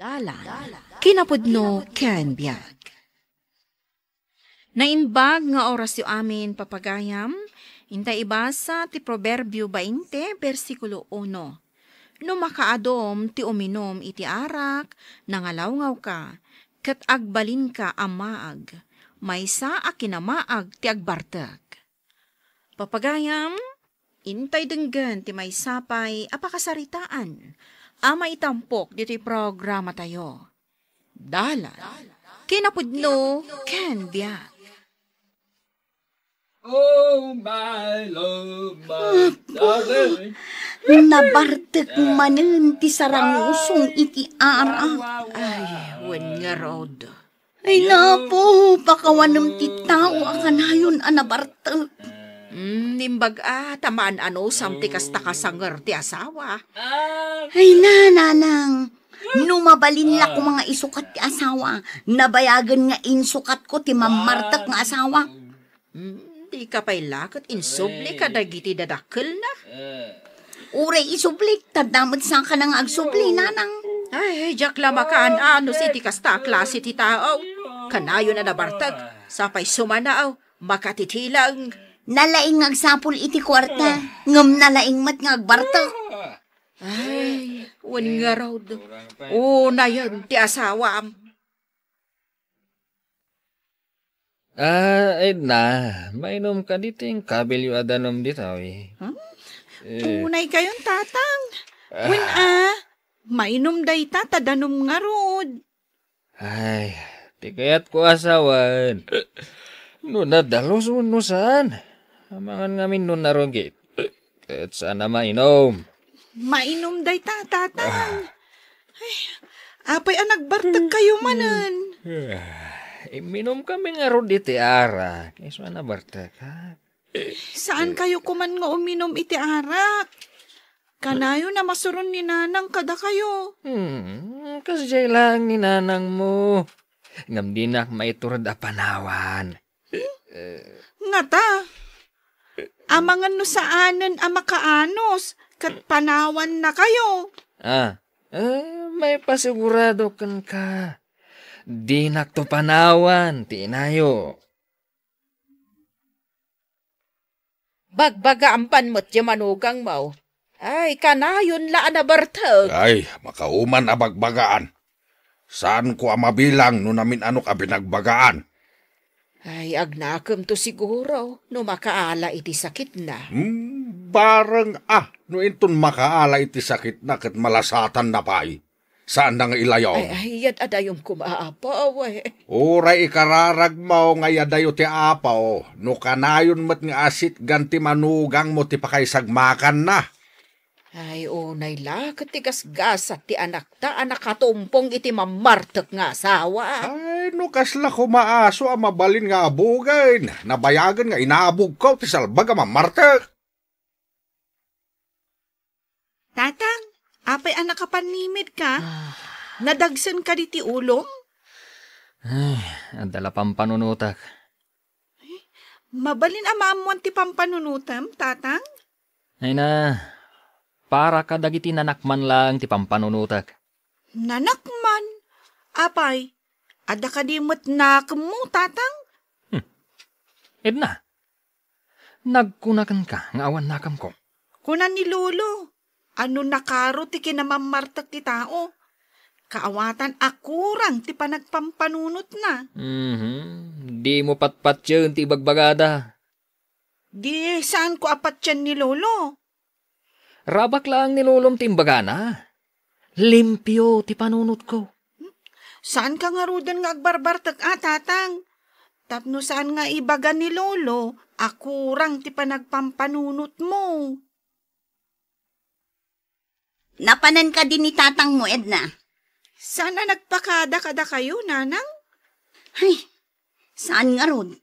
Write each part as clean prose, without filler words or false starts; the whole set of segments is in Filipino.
Dalang, kinapudno ken biag. Nainbag nga oras yu amin papagayam, intay ibasa ti Proverbio 20, versikulo 1. No makaadom ti uminom iti arak, nangalawngaw ka, ket agbalin ka amaag, maysa a kinamaag ti agbartag. Papagayam, intay denggan ti maysapay apakasaritaan, ama itampok dito'y programa tayo. Dalan, kinapudno, ken biag. Oh, my love, my darling. Nabartek manen ti sarangusong iti ara. Ay, wen nga rod. Ay napo, pakawanam ti tao akanayon a nabartek. Nimbag tamaan ano, samti kasta kasanger ti asawa. Ay nanang, numabalin la ko mga isukat ti asawa. Nabayagan nga insukat ko ti mamartek nga asawa. Di ka pa'y lakot, insubli ka dagiti dadakkel na. Uray isublik, tadamad sa ka nang agsubli, nanang. Ay, jak lamakaan ano si ti kasta klase ti tao. Kanayo na nabartag, sapay sumanaaw, makatitilang. Nalaing agsapol iti kwarta, ngam nalaing mat nga agbartag. Ay, wan nga raw do. Na yun, ti asawam. Edna, mainom ka dito yung kabilyo adanom dito, eh. Tunay kayon, tatang. Wen mainom day tadanom nga rod. Ay, di kaya't ko asawan. No nadalos no saan. Amangan ngamin no narogit. At sana mainom. Mainom day tatang. Ay, apay nagbartag kayo manan. Minom kami nga ron iti arak. Iso na bartek, ha? Saan kayo kuman nga uminom iti arak? Kanayo na masuron ni nanang kada kayo. Kasi lang ni nanang mo. Ngam dinak maiturad a panawan. Nga ta, amangan no saanan a makaanos, kat panawan na kayo. May pasigurado kan ka. Dinak to panawan, tinayo. Bagbaga ampan mo't manugang mo. Ay, kanayon laan na bartag. Ay, makauman a bagbagaan. Saan ko mabilang no namin ano ka binagbagaan? Ay, agnakam to siguro, no makaala iti sakit na. Barang no inton makaala iti sakit na kat malasatan na pa'y. Saan na nga ilayaw? Ay, yad adayong kumaapaw eh. Uray ikararag mo nga yadayo ti apaw. No kanayon mat nga asit ganti manugang mo ti pakaisagmakan na. Ay, unay la, katigas gasat ti anak ta, anak katumpong iti mamartek nga asawa. Ay, no kasla ko maaso ang mabalin nga abugan. Nabayagan nga inaabog ko ti salbag ang mamartek. Tatang, apay anak kapanimid ka? Nadagsan ka di ti ulong? Ay, adala pampanunutak. Mabalin amamuan ti pampanunutam, tatang? Ay na, para ka dagiti nanakman lang ti pampanunutak. Nanakman? Apay, ada ka di mo't nakam mo, tatang? Edna, nagkunakan ka nga awan nakam ko. Kunan ni Lolo, ano nakaro ti kinamamartak ti tao? Kaawatan akurang ti panagpampanunot na. Di mo patpat yun ti bagbagada. Di, saan ko apat yan ni Lolo? Rabak lang ni lolom ti imbagana. Limpyo ti panunot ko. Saan ka nga rudan nga agbarbartak tatang? Tapno saan nga ibaga ni Lolo, akurang ti panagpampanunot mo. Napanan ka din ni tatang mo, Edna. Sana nagpakada-kada kayo, nanang? Ay, saan nga rod?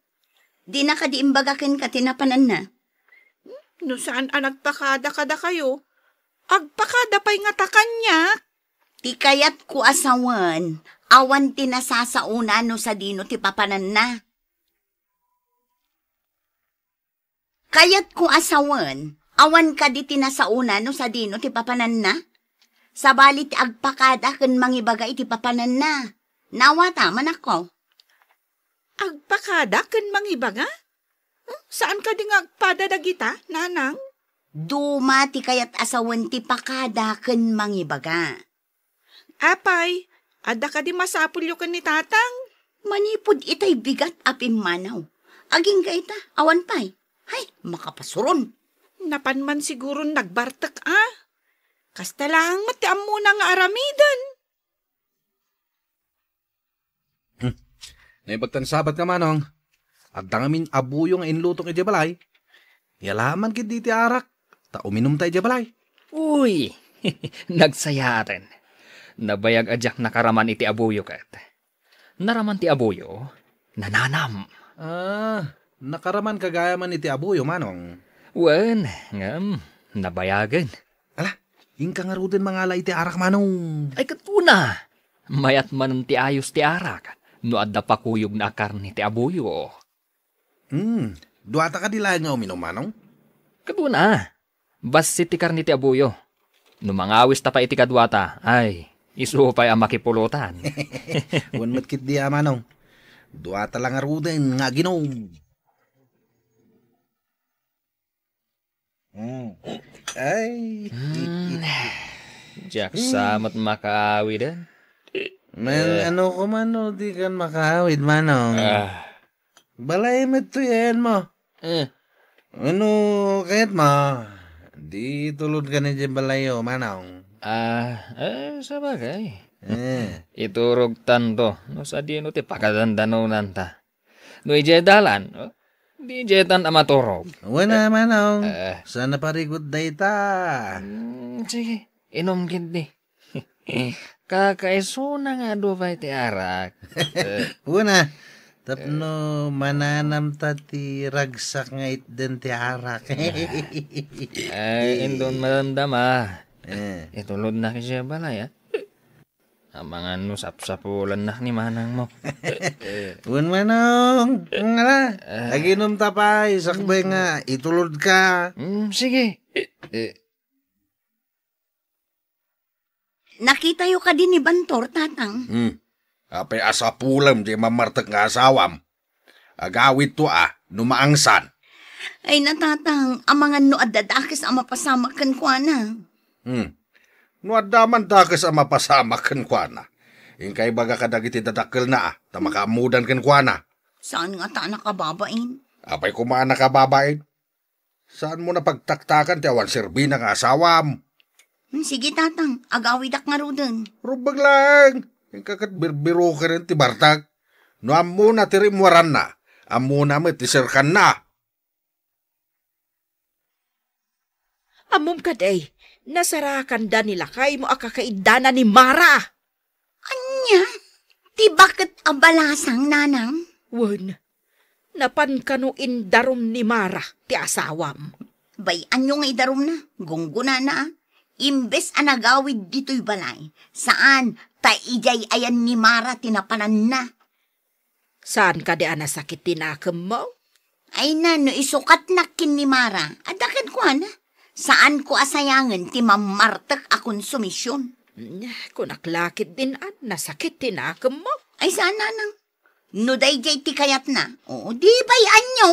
Di na ka di imbagakin ka tinapanan na. No saan nagpakada-kada kayo? Agpakada pa'y nga takanya. Ti kayat ko asawan, awan ti nasasauna no sa dino ti papanan na. Kayat ko asawan, awan ka di tinasauna no sa dino ti papanan na. Sa balit agpakada ken mangibaga iti papanan na. Nawata man ako. Agpakada ken mangibaga? Saan ka ding agpada dagita, nanang? Duma ti kayat asawan ti pakada ken mangibaga. Apay, ada ka di masapulyo ken ni tatang? Manipod itay bigat apim manaw. Aging ka ita, awan pay. Hay, makapasuron. Napan man siguro nagbartak Kasta lang matiam mo na nga aramidan. Naibagtan sabat ka manong. At dangamin abuyo nga inlutong iti balay. Yalaman kit di ti arak. Ta uminom tayo iti balay. Uy, nagsayaren. Nabayag ajak nakaraman iti abuyo kat. Naraman ti abuyo, nananam. Nakaraman kagaya man iti abuyo manong. Wen, ngam, nabayagan. Ala, ingka nga rudin mga iti arak manong. Ay katuna, mayat man ti ayos ti arak. No adda pa kuyog na karni ti abuyo. Duwata ka dilayan nga uminom manong? Katuna, basi ti karni ti abuyo. No mangawis ta pa iti kadwata, ay, isu pa'y ang makipulutan. Wan matkit di manong. Duwata lang nga rudin nga ginom. Ay. Jack samat makaawi din. Ano ko mano, di kan makahawid manong. Balay mo ito yan mo. Ano, kahit mo. Di tulod ka na dyan balayo, manong. Sa bagay. Iturog tanto. No sa di no ti pakadandanaw nanta. No ijedalan, di jetan amaturog. Wala manong. Sana parigod da ita. Sige, inom gindi. Kakaiso na nga do pa iti arak. Una, tapno mananam ta ti ragsak nga itden ti arak. Ay, indon marandama. Itulod na kisya balay, Ang mga nusap-sapulan na ni manang mo. Un manong, nga aginom tapay, sakbay nga, itulod ka. Sige. Nakita yo ka din ni Bantor, tatang. Apay asapulam di mamartag nga asawam. Agawit to numaangsan. Ay natatang, ang mga no adadakis ang mapasama kan kwa na. No adaman dakas ang mapasama kan kwa na. Ingkay baga kadagiti dadakkel na ta makaamudan kan kwa na. Saan nga ta nakababain? Apay kumaan nakababain. Saan mo na pagtaktakan ti awan serbi nga asawam? Sige tatang, agawidak nga rudin. Rubag lang. Yung kakat birbiro ka rin ti Bartag. No amo na ti rimwaran na. Amo na mo ti sirkan na. Amom ka day, nasarakan da nila kay mo akakaidana ni Mara. Anya? Ti bakit abalasang nanang? Wen, napan kanuin darom ni Mara, ti asawam. Bay, anyo nga idarom na? Gungguna na. Imbes anagawid dito'y balay. Saan? Ta ijay ayan ni Mara tinapanan na. Saan ka di anasakit tinakam mo? Ay na, no isukat na kin ni Mara. Adakan ko na. Saan ko asayangan ti mamartak akong sumisyon? Kung naklakit din nasakit tinakam mo. Ay saan nanang? No dayjay ti kayat na. O di bay anyo?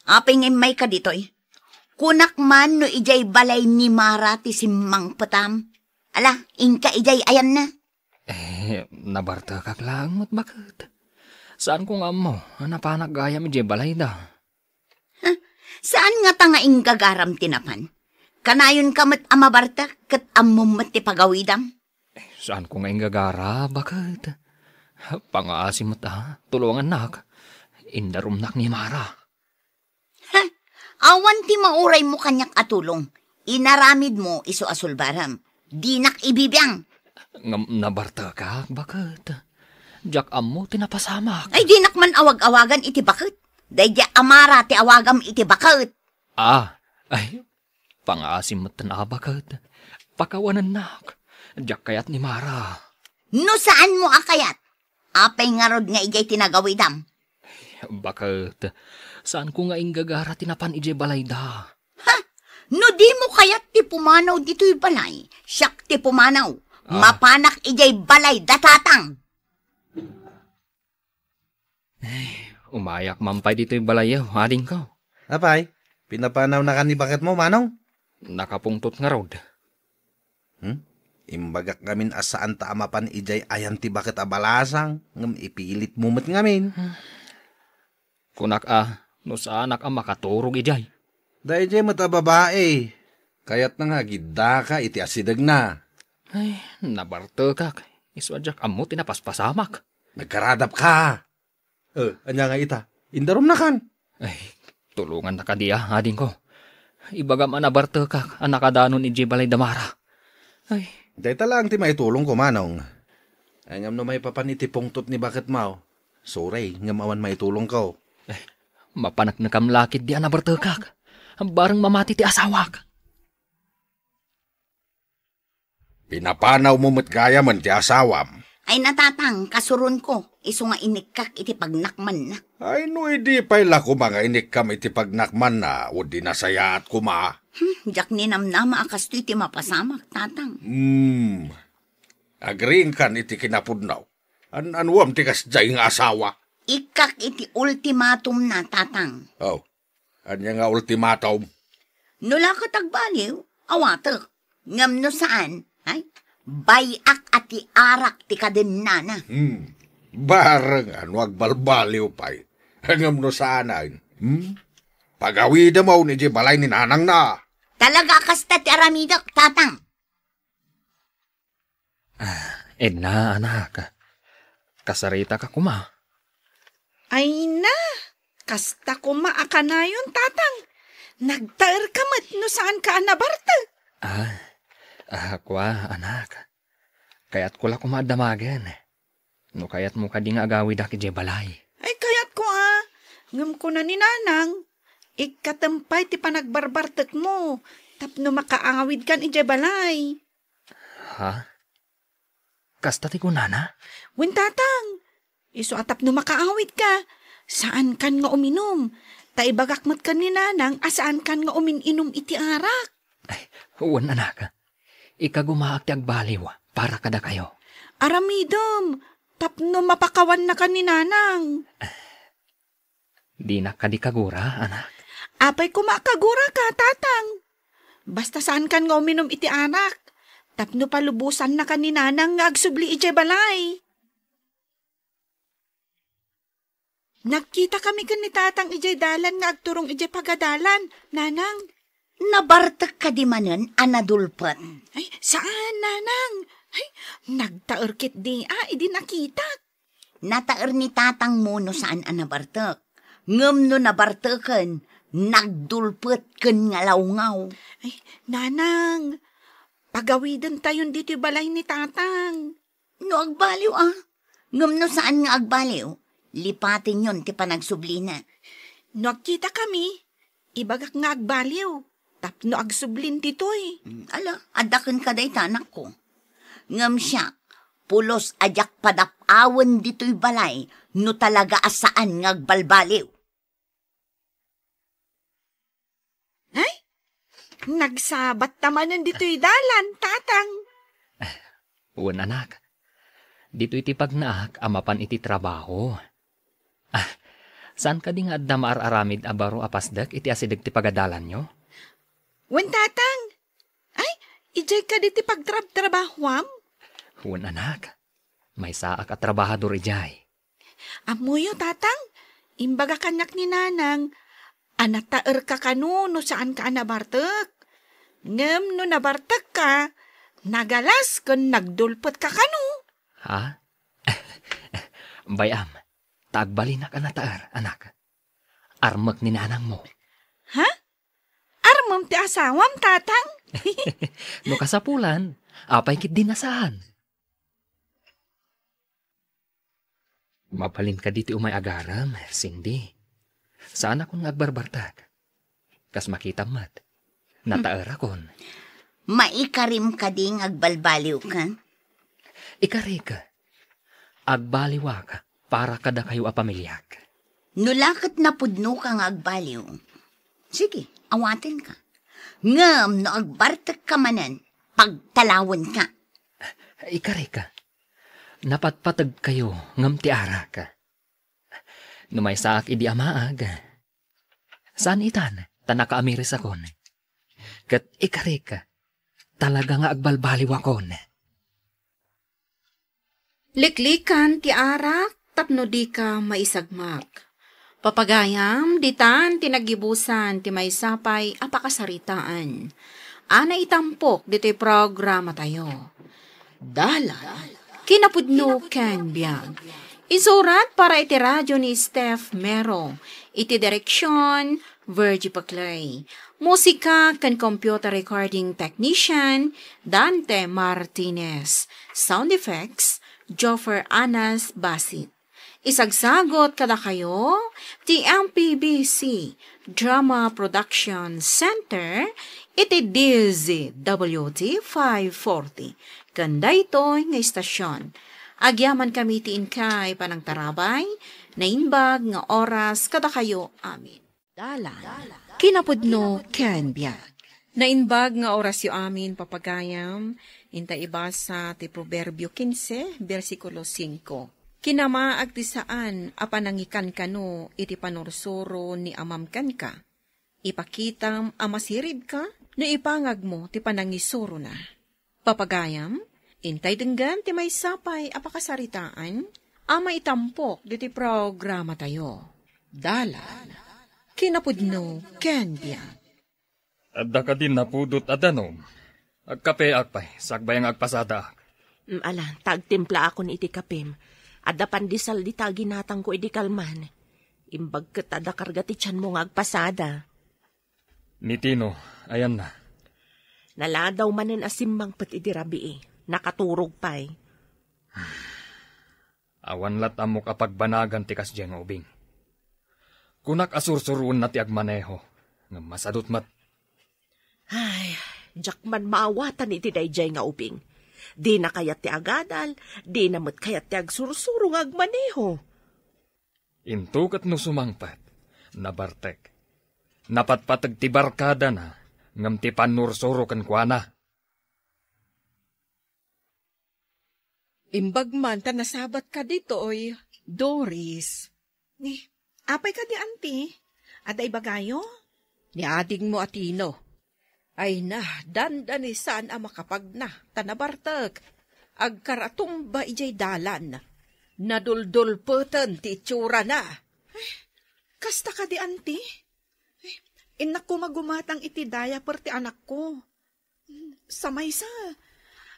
Apay ngay may ka dito'y. Kunak man no ijay balay ni Mara ti simang patam. Ala, ingka ijay ayan na. Nabarta kak lang mo't bakit? Saan kong amo? Napanak gaya mi ijay balay da. Saan nga ta nga inggagaram tinapan? Kanayon ka mat amabarta kat amom mat ti pagawidam? Saan ko nga ingagara? Bakit? Pangaasim mo't tulungan nak. Indarum nak ni Mara. Awan ti mauray mo kanyak atulong. Inaramid mo iso asulbaram. Dinak ibibiyang. Nabarta ka? Bakit? Jack amo tinapasamak. Ay dinak man awag-awagan iti bakit. Dayja amara ti awagam iti bakit. Ay, pangaasim mo't na bakit? Pakawanan nak. Jack kayat ni Mara. No saan mo akayat? Apay nga rod nga ijay tinagawidam. Bakit? Saan ko nga inggagara tinapan ije balay da? No di mo kaya't ti pumanaw dito'y balay, siyak ti pumanaw. Mapanak ijay balay datatang. Umayak mampay dito'y balayaw, ading ko. Apay, pinapanaw na ka ni bakit mo, manong? Nakapungtot nga rod. Imbagak ngamin asaan ta amapan ijay ayan ti bakit abalasang, ngam ipilit mumot ngamin. Kunak no saanak makaturog ijay. Dahil ijay mata babae, kayat na nga gidda ka iti asidag na. Ay, nabartekak. Iswadyak amo tinapaspasamak. Nagkaradap ka. Anya nga ita, indarom na kan. Ay, tulungan na ka diya, ading ko. Ibagam nabartekak, ang nakadanon ijay balay damara. Ay, dahil talang ti may tulong ko, manong. Angam no may papaniti pungtot ni bakit mau. Sorry, ngam awan may tulong ko. mapanak na kamlakit di nabartekak. Barang mamati ti asawak. Pinapanaw mo gaya man ti asawam. Ay natatang, kasurun ko. Iso nga inikak iti pagnakman na. Ay no, hindi pala ko mga inikam iti pagnakman na o di nasayaat ko ma. Jak ni namnama akas to iti mapasamak, tatang. Agreeing kan iti kinapudnaw. Anuam ti kasjay nga asawa. Ikak iti ultimatum na, tatang. Oh, anya nga ultimatum. Nula ka tagbaliw, awatek. Ngam no saan, ay? Bayak ati arak ti kadennana. Barang wag balbaliw pa'y. Hangam no saanan. Pagawida mo ni balay ni nanang na. Talaga kasta ti aramidak, tatang. Edna, anak. Kasarita ka kuma. Ay na, kasta kumaaka na yun, tatang. Nagtaer ka mat no saan ka anabarta. Kwa, anak. Kaya't ko la kumadamagan. No kayat mo ka di nga agawid aki je balay. Ay kayat ko ngam ko na ni nanang. Ikatampay ti panagbarbartek mo. Tapno makaangawid kan ije balay. Ha? Kasta ti kunana? Wen tatang, iso atap no makaangawid ka. Saan kan nga uminom? Taibagak mat kan ni nanang, asaan kan nga uminom iti arak? Ay, huwan anak. Ikagumaak ti agbaliw para kada kayo. Aramidom, tapno mapakawan na kan ni nanang. Di na ka di kagura, anak. Apay kumakagura ka, tatang. Basta saan kan nga uminom iti anak. Tapno palubusan na kan ni nanang nga agsubli ije balay. Nagkita kami kan ni tatang ije dalan nga agturong ije pagadalan, nanang. Nabartek ka di manen, anadulpat. Ay, saan, nanang? Ay, nagtaerkit di, idi nakita. Nataer ni tatang mo no saan anabartek. Ngem no nabarteken, nagdulpet ken nga lawngaw. Ay, nanang, pagawidan tayon dito balay ni tatang. No agbaliw Ngem no saan nga agbaliw, lipatin yon ti panagsublina. No agkita kami, ibagak nga agbaliw. Tapno agsublin ditoy. Ala, adaken ka day tanak ko. Ngam siya, pulos ajak padapawan dito'y balay, no talaga asaan ngagbalbaliw. Ay, nagsabat tamanan dito'y dalan, tatang. Uwan anak. Dito iti pagnaak, amapan iti trabaho. Saan ka di nga adda maararamid abaro apasdak iti asidag ti pagadalan nyo? Wen tatang, ay, ijay ka diti pagtrabahwam? Uwan anak. May saak at trabahador ijay. Amuyo, tatang, imbaga kanyak ni nanang, anataer ka kanu no saan ka anabartek. Ngem no nabartek ka, nagalas kun nagdulpot ka kanu. Ha? Bayam, tagbali na ka nataer, anak. Armak ni nanang mo. Ha? Armam ti asawam, tatang? No kasapulan, apay kit dinasahan. Mapalin ka diti umay agaram, Cindy. Saan akong nagbarbartag? Kas makita mat. Nataer akon. Maikarim ka ding agbalbaliw ka? Ikari ka. Agbaliwa ka para kada kayo apamilyak. Nulakot na pudno ka nga agbaliw. Sige, awatin ka. Ngam no agbartag ka manan, pagtalawon ka. Ikari ka. Napatpatag kayo ngam ti ara ka. Numay saak idi amaag. Saan itan? Tanaka-amiris akon. Kat ikari ka. Talaga nga agbalbaliw akon. Liklikan ti arak, tapno di ka maisagmak. Papagayam, ditan tinagibusan ti may sapay apakasaritaan. Ana itampok dito'y programa tayo. Dala, kinapudno ken biyag. Isurat para iti radyo ni Steph Mero. Iti direksyon, Virgie Paclay. Musika ken computer recording technician, Dante Martinez. Sound effects, Joffer Anas Basit. Isagsagot kada kayo, ti MPBC Drama Production Center, iti DZWT 540. Kanda ito'y nga istasyon. Agyaman kami ti inkay panang tarabay, na inbag nga oras kada kayo amin. Dala, kinapudno ken biyag. Na inbag nga oras yo amin papagayam, inta ibasa ti Proverbio 15, versikulo 5. Kinamaag ti saan apanangikan kano iti panursuro ni amamkan ka. Ipakitam amasirib ka, no ipangag mo ti panangisuro na. Papagayam, intay denggan ti may sapay apakasaritaan, ama itampok diti programa tayo. Dala, kinapudno ken biyag. Adda ka din napudot adanom. Agkape akpay, sakbayang agpasada. Ala, tagtimpla ako ni iti kapim. Adda pandisal di taginatang ko iti kalman. Imbag ket adda karga ti tiyan mo nga agpasada. Ni Tino, ayan na. Naladaw manen asimmang pet iti rabii. Nakaturog pa'y. Awan lat amok apagbanagan ti kasdyang ubing. Kunak asursuruon na ti agmaneho. Nga masadot mat. Ay, jakman maawatan iti dayjay nga ubing. Di na kayat ti agadal, di na mat kayat ti agsursuro nga agmaneho. Intukat no sumangpat, nabartek. Napatpatag ti barkada na, ngam ti panursuro kan kuana. Imbag man ta nasabat ka dito oy, Doris. Ni, apay ka di anti? Aday bagayo? Ni ading mo atino. Ay na, dandani saan ang makapag na, tanabartag. Agkaratumba ijay dalan. Naduldul putan ti itsura na. Ay, kasta ka di anti? Ay, inak ko magumatang iti daya per ti anak ko. Samay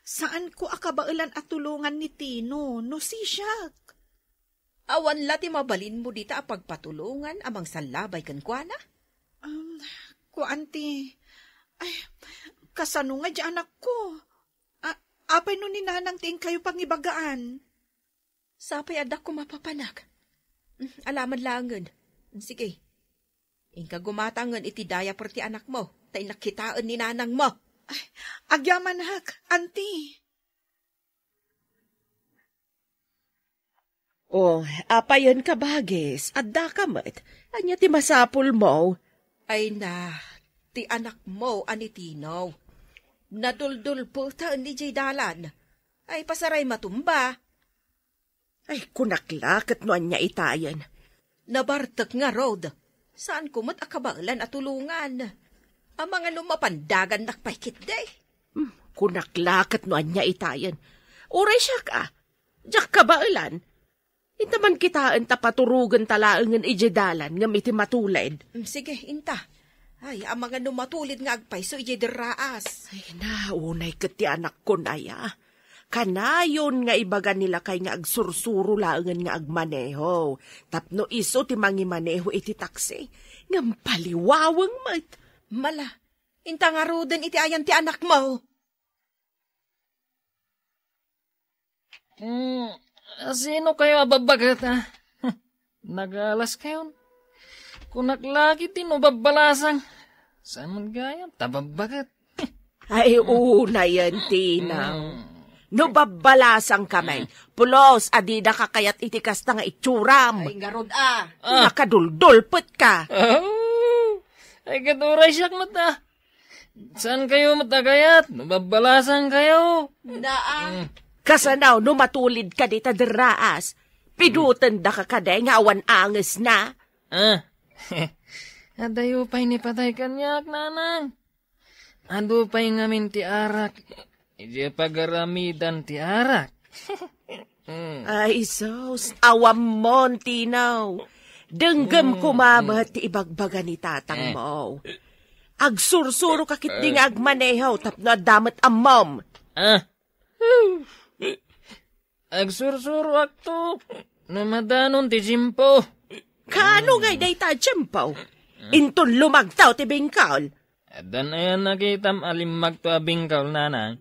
saan ko akabailan at tulungan ni Tino, no si Siak? Awan lati mabalin mo dita apagpatulungan amang salabay kan kuana? Ko anti, ay, kasano nga di anak ko? Apay no ni nanang ting kayo pangibagaan? Sapay adak ko mapapanak. Alaman langan. Sige. Ingka gumatangan iti daya per ti anak mo. Tay nakitaan ni nanang mo. Ay, agyaman hak, anti. Oh, apayan ka bagis. Adda ka mat. Anya ti masapul mo. Ay na, ti anak mo anitinaw. Naduldul po ta ni jay dalan. Ay pasaray matumba. Ay, kunaklakit no anya itayan. Nabartak nga road. Saan kumot akabalan at tulungan? Ang mga lumapandagan nakpaikit day. Kunaklakit no anya itayan. Uray siya ka. Diyak kabailan. Intaman kitaan tapaturugan talaangan ijedalan ngam iti matulid. Sige, inta. Ay, ang mga numatulid nga agpay so ijederaas. Ay na, unay ket ti anak ko na ya. Kanayon nga ibaga nila kay nga agsursuro laangan nga agmaneho. Tapno iso ti mangimaneho iti taksi. Ngam paliwawang mat. Mala, inta nga roden iti ayan ti anak mo. Sino kayo ababagat ha? Nagalas kayo. Kunaklaki tinubabalasang. Saan man gayon? Tababagat. Ay, una yan, Tinang. No babalasang kamay. Pulos, adida kakayat itikas na nga itsuram. Ay, garod ah. Nakaduldulpot ka. Oh, ay katuray siyak mata. Saan kayo matagayat? Nababalasan kayo. Kasanaw no matulid ka dita deraas. Pidutan da ka kaday nga awan anges na. Adayo pa'y ni patay kanyak, nanang. Ado pa'y ngamin ti arak. Ije pagaramidan ti arak. Ay, sos, awam mon, tinaw. Denggam kumamat ti ibagbaga ni tatang mo. Agsursuro kakit di nga agmanehaw, tapno damat amom. Agsursuro akto. Namadanon ti jimpo. Kano ngay day ta jimpo? Inton lumagtaw ti bingkaw. Adan ayan nakitam alimag to abingkaw, nanang.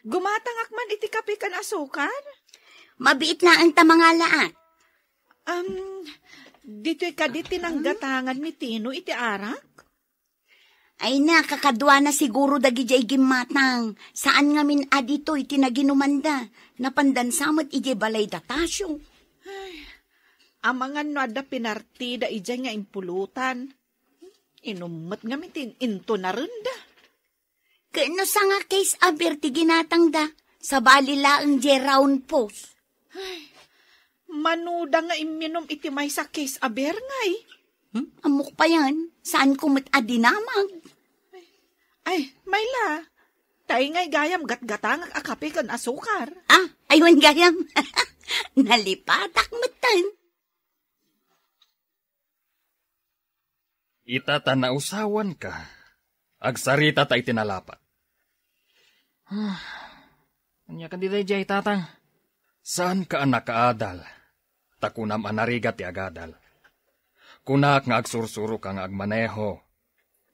Gumatangak man iti kape kan asukar? Mabiit na ang tamangalaat. Dito'y kaditi ng gatangan ni Tino iti arak? Ay na, kakadwa na siguro dagijay gimatang. Saan nga min adito iti naginumanda. Napandansamot iti balay datasyo. Amangan no ada pinartida ijay nga impulutan. Inumot nga mitin into na rin da. Kano sa nga case aber ti ginatang da. Sa balila ang round post. Manuda nga iminom iti may sa case aber ngay. Amok pa yan. Saan kumot adinamag? Ay, Mayla. Tayo nga'y gayam gatgatang akape kan asukar. Aywan gayam. Nalipatak matan. Itata na usawan ka. Agsarita ta itinalapat. Kanya ka di jay tatang. Saan ka anak kaadal? Takunam anarigat ti agadal. Kunak nga agsursuro ka nga agmaneho.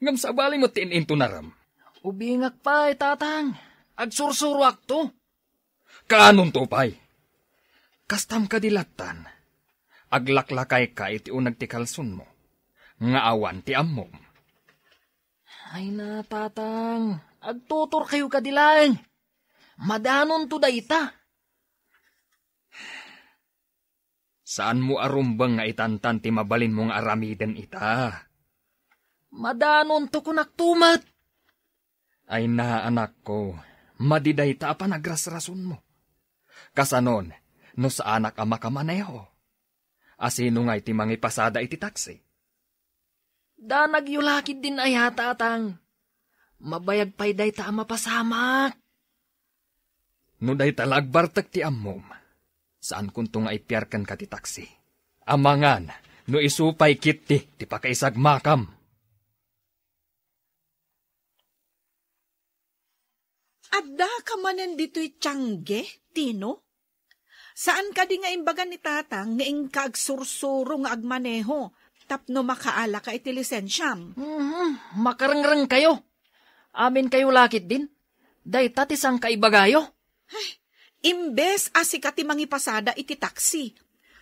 Ngam sabali mo tininto naram. Ubingak pa, tatang. Agsursuro akto. Kaanon to, pay? Kastam ka dilatan. Aglaklakay ka iti unag ti kalsun mo. Nga awan ti ammom. Ay na, tatang. Agtutor kayo ka dilang. Madanon to dayta. Saan mo arumbang nga itantan ti mabalin mong aramiden ita? Madanon to kunaktumat. Ay na, anak ko, madiday ta pa nagrasrason mo. Kasanon, no sa anak ama ka maneho. Asino nga iti mangipasada iti taksi? Da nagyulakid din ay tatang. Mabayag pa'y day ta mapasamak. No day talagbartak ti ammom. Saan kunto nga ipiyarkan ka ti taksi? Amangan, no isupay kiti ti pakaisag makam. Adda ka manen dito'y tiyangge, Tino? Saan ka di nga imbaga ni tatang nga ingka agsursuro nga agmaneho tapno makaala ka iti lisensyam? Makarangrang kayo. Amin kayo lakit din. Day tatisang kaibagayo. Imbes asika ti mangipasada iti taksi.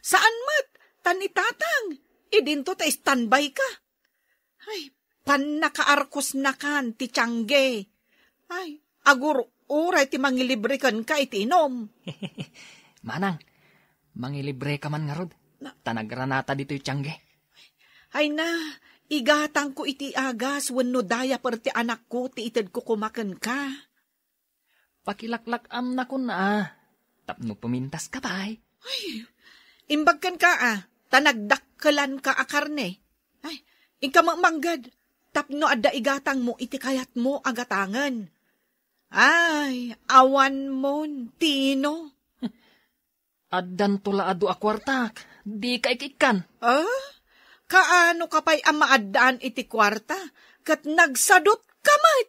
Saan mat? Tani tatang. Idinto ta standby ka. Ay, pan nakaarkos na kan ti tiyangge. Ay, agur uray ti mangilibre kan ka iti inom. Manang, mangilibre ka man nga rod. Tanagranata dito'y tiyangge. Ay na, igatang ko iti agas wenno daya per ti anak ko ti ited ko kumaken ka. Pakilaklak na ko na. Tapno pumintas ka pa ay. Imbagkan ka tanagdakkelan ka akarne. Ay, ika manggad. Tapno adda igatang mo iti kayat mo agatangan. Ay, awan mon, Tino. Addan tula adu akwartak. Di ka ikikan. Kaano ka pa'y amaadaan iti kwarta? Kat nagsadot kamay.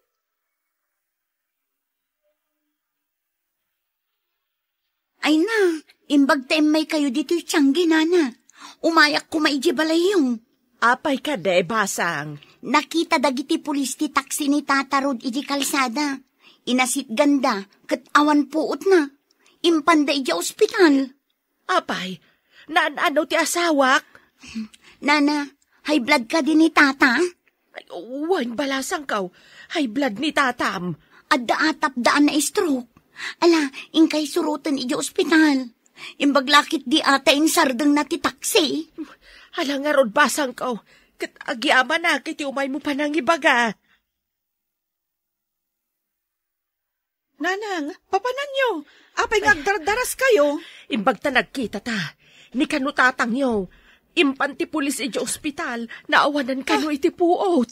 Ay na, imbag may kayo dito'y tiyangge, nana. Umayak ko maiji balayong. Apay ka de, basang. Nakita dagiti pulis ti taksi ni tatarod iji kalsada. Inasit ganda, kat awan puot na. Impanda iji ospital. Apay, ano ti asawak? Nana, high blood ka din ni tata? Ay, uwan balasang kaw. High blood ni tatam. Adda atap daan na stroke. Ala, ingkay surutan iji ospital. Imbaglakit di ata in sardeng na ti taksi. Hala nga rod basang kaw. Kat agyaman na, kiti umay mo pa nang ibaga. Nanang, papanan nyo. Apay ngagdardaras kayo. Imbag ta nagkita ta. Ni kanutatang nyo. Impanti pulis iti ospital. Naawanan kanu iti puot.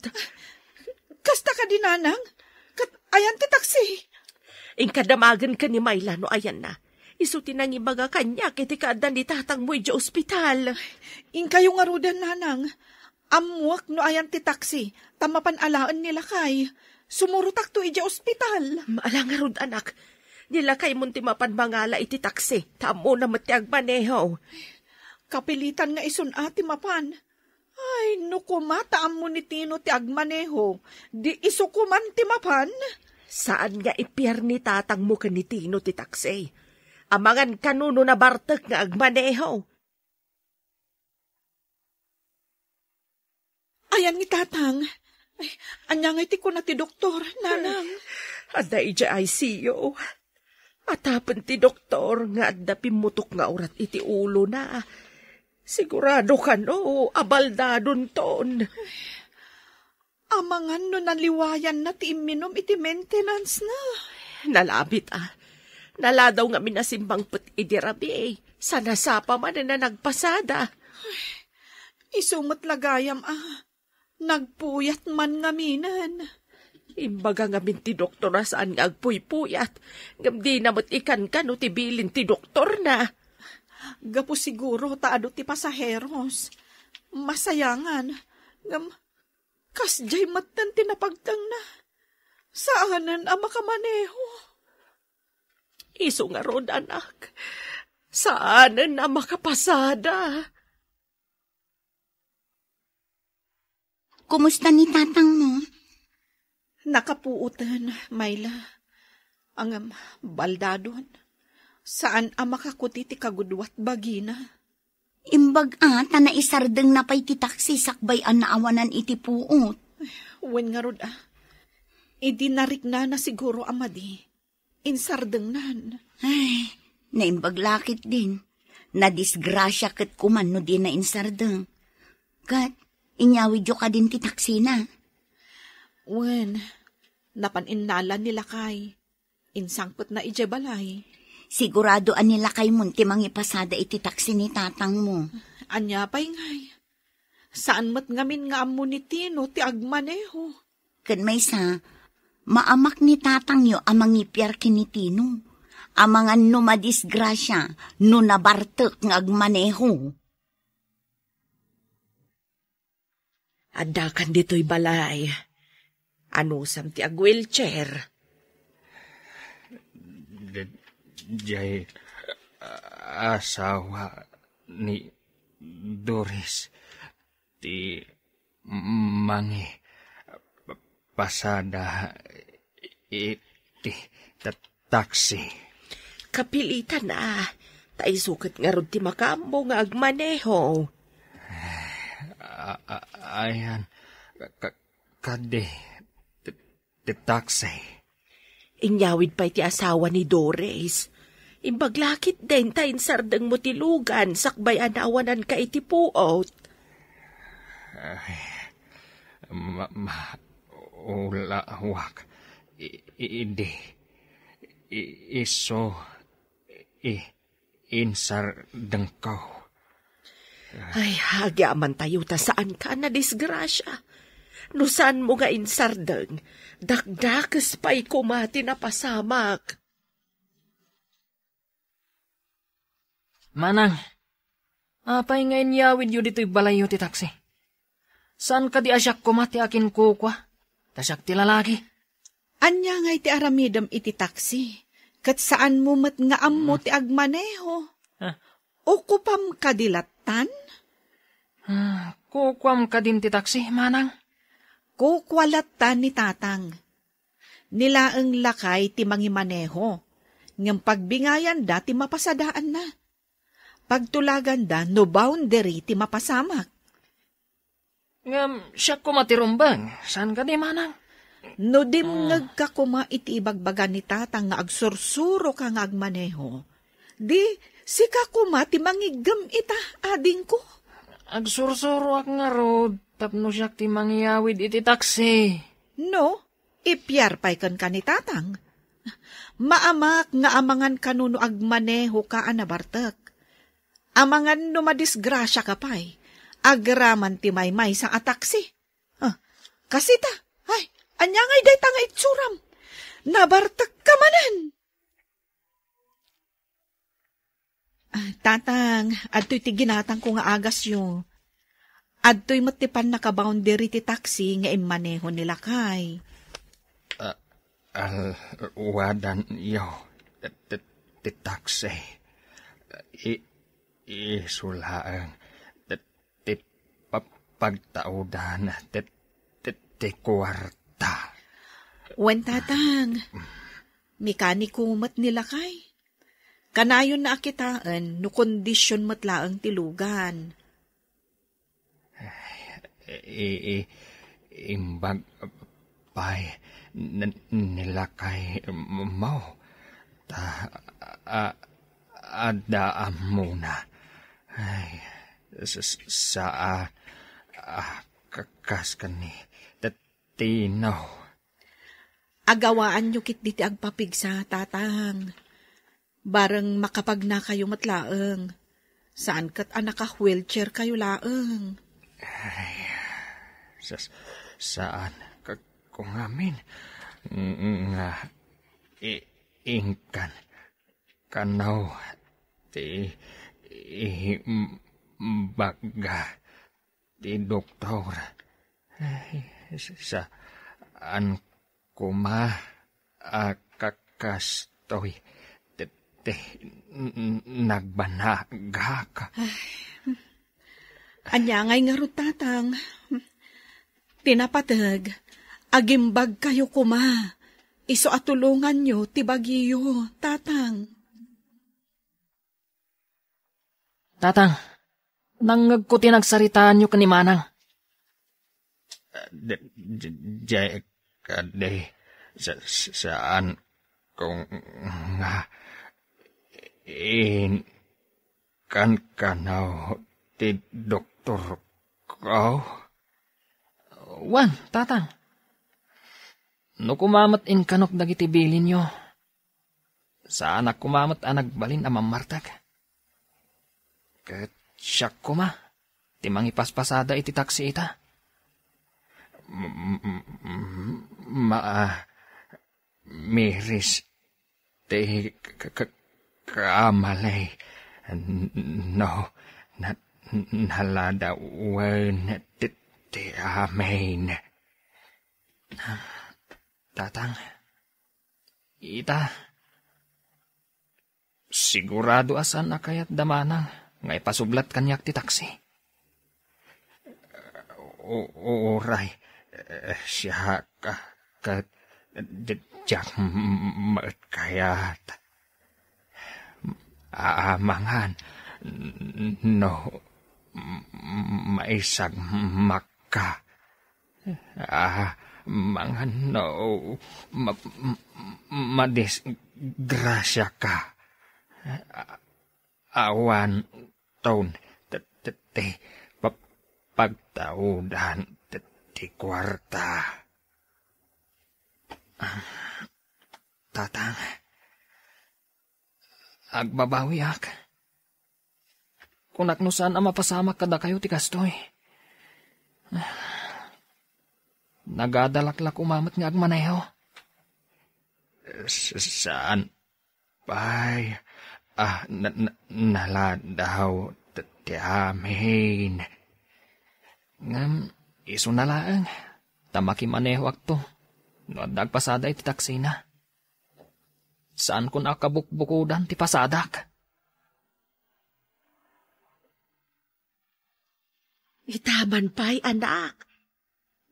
Kasta ka di, Nanang. Kat ayan ti taksi. Inkadamagan ka ni Mayla no ayan na. Isuti nang ibaga kanya kiti kaadan ni tatang mo iti ospital. Kayo nga rudan, Nanang. Amuak no ayan ti taksi. Tamapan alaan nila kay. Sumurutak to iti ospital. Maalangarod anak. Nilakay mo ti mapanbangala iti taksi. Tamo na mati agmaneho. Kapilitan nga ison ati mapan. Ay, no kumataam mo ni Tino ti agmaneho. Di iso kuman ti mapan. Saan nga ipiyar ni tatang mo ka ni Tino ti taksi? Amangan kanuno na bartek nga agmaneho. Ayan ni tatang. Ay, anya nga iti ko na ti doktor, Nanang. Aday dya ICU. Atapan ti doktor nga adda pimutok nga urat iti ulo na. Sigurado ka no, abaldadon ton. Amangan no naliwayan na ti iminom iti maintenance na. Nalabit Naladaw nga minasimbang put idirabi. Sana sapa man na nagpasada. Isumot lagayam Nagpuyat man nga minan. Imbaga nga min ti doktor na saan nga agpuy-puyat. Ngam di namot ikan ka no tibilin ti doktor na. Gapo siguro taado ti pasaheros. Masayangan. Ngam kasjay matan tinapagtang na. Saanan ang makamaneho? Iso nga ron anak. Saanan ang makapasada? Kumusta ni tatang mo? Nakapuutan, Mayla. Ang baldadon. Saan ang makakuti ti kagudwat bagina? Imbag ta na isardeng na pa'y ti taksi sakbay ang naawanan iti puot. Wen nga rod Idi narik na siguro amadi. Insardeng nan. Ay, naimbag lakit din. Nadisgrasya kat kuman no di na insardeng. Kat, inyawid yo ka din ti taksi na. Wen, napaninnalan nila kay. Insangpot na ijebalay. Sigurado an nila kay munti mangipasada iti taksi ni tatang mo. Anya pa'y ngay. Saan mat ngamin nga amo ni Tino ti agmaneho? Kan may sa, maamak ni tatang yo amang ipyar kini Tino. Amangan no madisgrasya, no nabartek ng agmaneho. Adakan dito'y balay. Ano sam ti ag-wheelchair? Jay asawa ni Doris ti mangi pasada iti taksi. Kapilitan tay sukat nga ron ti makambo nga agmaneho. Ayan kade ti taksi. Inyawid pa iti asawa ni Doris. Imbaglakit din tayin sardang mo tilugan, sakbay anawanan ka iti puot. Ulawak. Hindi. Insardang ko. Ay, hagyaman tayo ta saan ka na disgrasya. No saan mo nga insardang, dakdakas pa'y kumati na pasamak. Manang, apay ngayon yawid yu dito'y balayo ti taksi. Saan ka di asyak kumati akin kukwa? Tasyak ti lalaki. Anya nga iti aramidam iti taksi. Kat saan mo mat nga ammo ti agmaneho? Ukupam kadilatan? Kukwam ka din ti taksi, manang. Kukwalatan ni tatang. Nilaang lakay ti mangimaneho. Ngam pagbingayan da ti mapasadaan na. Pagtulagan da no boundary ti mapasamak. Ngam, siya kumatirumbang. Saan ka di, manang? No dimngag ka kuma iti ibagbagan ni tatang nga agsursuro ka nga agmaneho. Di, sika kuma ti mangigam ita ading ko. Agsursuro ak nga rod. Tapno siya ti mangyawid iti taksi. No, ipyar pa'y kan ka ni tatang. Maamak nga amangan kanuno agmaneho ka anabartek. Amangan no madisgrasya ka pa'y, agraman ti maymay sang ataksi. Kasita, ay, anyangay day tanga itsuram. Nabartek ka manen. Tatang, adto'y ti ginatang ko nga agas yung. Adto'y matipan na ka-boundary ti taxi nga imaneho nila kay. Wadan yo, ti taksi. Isulaang, ti pagtaudan, ti kwarta. Wen tatang, mekaniko mat nila kay. Kanayon na akitaan, no kondisyon matlaang tilugan. Imbag pay nilakay mo. Adaam muna. Ay, kakas ka ni Tinaw. Agawaan nyo kit diti agpapigsa, tatang. Barang makapag na kayo matlaang. Saan kat anaka-wheelchair kayo laang? Ay, saan kung amin nga ingkan kanaw ti baga ti doktor. Ay, saan kuma kakastoy nagbanaga ka. Anyangay nga rutatang. Tinapatag, agimbag kayo kuma. Iso atulungan nyo, tibagiyo, tatang. Tatang, nangag ko tinagsaritaan nyo kanimanang. Saan kung nga kanaw ti doktor ko? Wan, tatang. No kumamat kanok dagiti bilin nyo. Saan ak kumamat anagbalin amang martag? Kat siyak kuma, timang ipaspasada iti taksi ita. Miris, ti kamalay, no, naladawan, ti amin. Tatang, ita, sigurado asan na kaya't damanang, nga ipasublat kanyak ti taksi. Oray, siya kat dijak maet kayat. Amangan, no, maisag maka. Amangan, no, madisgrasya ka. Awan, taon, pagtaudan, ti kwarta. Tatang, agbabawi ak. Kung naknusan ang mapasamak kada kayo ti kastoy. Nagadalaklak umamat nga agmaneho. Saan? Bay, naladaw ti amin. Ngam, iso na laang. Tamaki maneho akto. No, nagpasada iti taksi na. Saan ko nakabukbukudan ti pasadak? Itaman pa'y anak.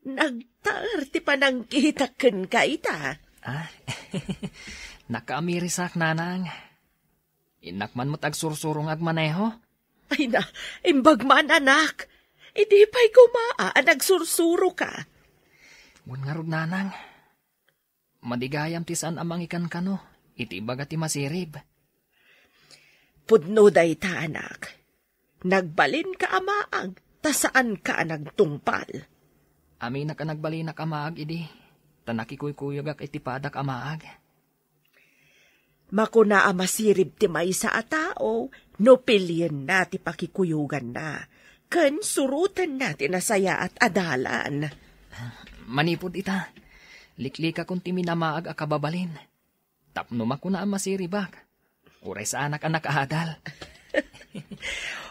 Nagtar ti panangkitaken ka ita. Nakaamirisak nanang. Inakman mo't agsursurong agmaneho. Ay na, imbagman anak. Idi pa'y kumaa, nagsursuro ka. Wan nga rod nanang. Madigayam ti saan amang ikan kano. Iti baga ti masirib. Pudno day ta anak. Nagbalin ka amaang. Ta saan ka nagtungpal? Amin na ka nagbali na kamaag, idi. Tanakikuykuyog ak itipadak amaag. Makuna masirib ti may sa atao, no pilyen na ti pakikuyugan na. Kan surutan natin na saya at adalan. Manipod ita. Liklika kung ti minamaag akababalin. Tapno makuna masiribak. Uray sa anak adal.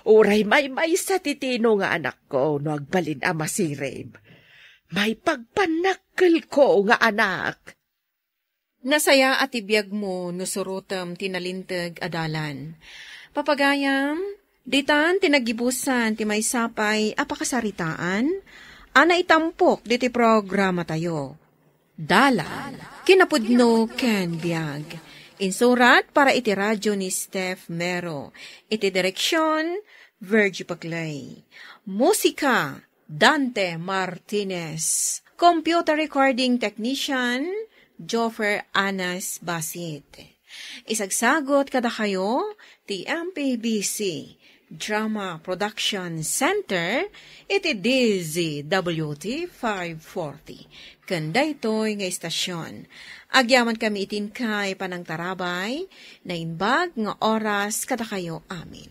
Uray may sa titino nga anak ko no agbalin masirib. May pagpanakkel ko nga anak. Nasaya at ibiyag mo no surutam tinalintag adalan. Papagayam, ditan tinagibusan ti may sapay apakasaritaan, ana itampok diti programa tayo. Dala, kinapudno ken biag. Insurat para iti radyo ni Steph Mero. Iti direksyon, Virgie Paglay. Musika, Dante Martinez. Computer recording technician, Joffer Anas Basit. Isagsagot kada kayo, ti MPBC Drama Production Center, iti DZWT 540. Kanda ito'y nga istasyon. Agyaman kami itin kay panang tarabay, na inbag nga oras kada kayo amin.